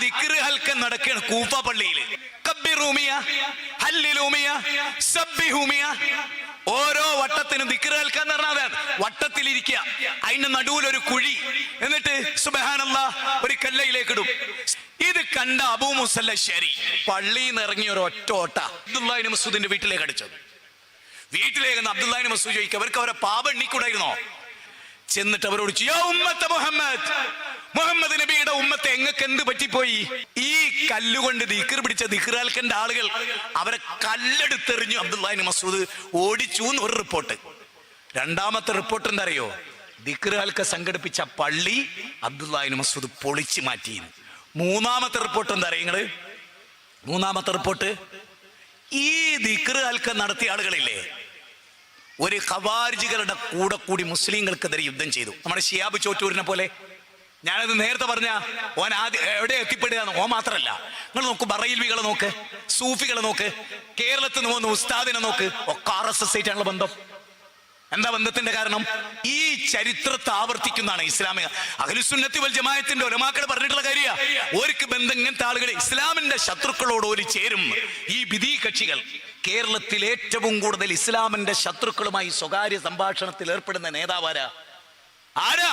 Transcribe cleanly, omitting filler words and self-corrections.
ദിക്ർ ഹൽക്ക നടക്കുകയാണ് കൂഫ പള്ളിയിൽ. കബ്ബിറൂമിയ, ഹല്ലിലൂമിയ, സബ്ബിഹൂമിയ. ഓരോ വട്ടത്തിനും ദിക്ർ ഹൽക്ക എന്ന് പറഞ്ഞാൽ വട്ടത്തിലിരിക്കുക, അതിന്റെ നടുവിൽ ഒരു കുഴി, എന്നിട്ട് സുബ്ഹാനല്ലാഹ് ഒരു കല്ലയിലേക്ക് ഇടും. ഇത് കണ്ട അബൂ മുസല്ല ശരി പള്ളിയിൽ നിന്ന് ഇറങ്ങിയ ഒരു ഒറ്റ ഓട്ട അബ്ദുല്ലാഹി ഇബ്നു മസ്ഊദിന്റെ വീട്ടിലേക്ക് അടിച്ചത്. വീട്ടിലേക്ക് അബ്ദുല്ലാഹി ഇബ്നു മസ്ഊദ് ചോദിക്കുക, അവർക്ക് അവരെ പാപം എണ്ണിക്കൂടായിരുന്നോ? ചെന്നിട്ട് അവരോട് മുഹമ്മദ് നബിയുടെ ഉമ്മത്തെ എങ്ങക്ക് എന്ത് പറ്റിപ്പോയി? ഈ കല്ലുകൊണ്ട് ദിക്ർ പിടിച്ച ദിക്ർ ഹൽക്കന്റെ ആളുകൾ അവരെ കല്ലെടുത്തെറിഞ്ഞു, അബ്ദുല്ലാഹി ഇബ്നു മസ്ഊദ് ഓടിച്ചു എന്ന് ഒരു റിപ്പോർട്ട്. രണ്ടാമത്തെ റിപ്പോർട്ട് എന്താ അറിയോ? ദിക്ർ ഹൽക്ക സംഘടിപ്പിച്ച പള്ളി അബ്ദുല്ലാഹി ഇബ്നു മസ്ഊദ് പൊളിച്ചു മാറ്റി. മൂന്നാമത്തെ റിപ്പോർട്ട് എന്താ അറിയങ്ങള്? മൂന്നാമത്തെ റിപ്പോർട്ട്, ഈ ദിക്ർ ഹൽക്ക നടത്തിയ ആളുകളില്ലേ, ഒരു ഖവാരിജികളുടെ കൂടെ കൂടി മുസ്ലിങ്ങൾക്കെതിരെ യുദ്ധം ചെയ്തു. നമ്മുടെ ഷിയാബ് ചോറ്റൂരിനെ പോലെ. ഞാനത് നേരത്തെ പറഞ്ഞ ഓൻ ആദ്യം എവിടെ എത്തിപ്പെടുക? ഓ മാത്രല്ല, നിങ്ങൾ നോക്ക്, ബറയിൽവികളെ നോക്ക്, സൂഫികളെ നോക്ക്, കേരളത്തിൽ നിന്ന് പോകുന്ന ഉസ്താദിനെ നോക്ക്, ഒക്കെ RSS ആയിട്ടുള്ള ബന്ധം. എന്താ ബന്ധത്തിന്റെ കാരണം? ഈ ചരിത്രത്തെ ആവർത്തിക്കുന്നതാണ് ഇസ്ലാമിക അഹ്ലുസുന്നത്തി വൽ ജമാഅത്തിന്റെ ഉലമാക്കൾ പറഞ്ഞിട്ടുള്ള കാര്യ. ഓർക്ക് ബന്ധം ഇങ്ങനത്തെ ആളുകൾ ഇസ്ലാമിന്റെ ശത്രുക്കളോട് ഒരു ചേരും. ഈ ബിദീ കക്ഷികൾ കേരളത്തിൽ ഏറ്റവും കൂടുതൽ ഇസ്ലാമിന്റെ ശത്രുക്കളുമായി സ്വകാര്യ സംഭാഷണത്തിൽ ഏർപ്പെടുന്ന നേതാവാരാ? ആരാ?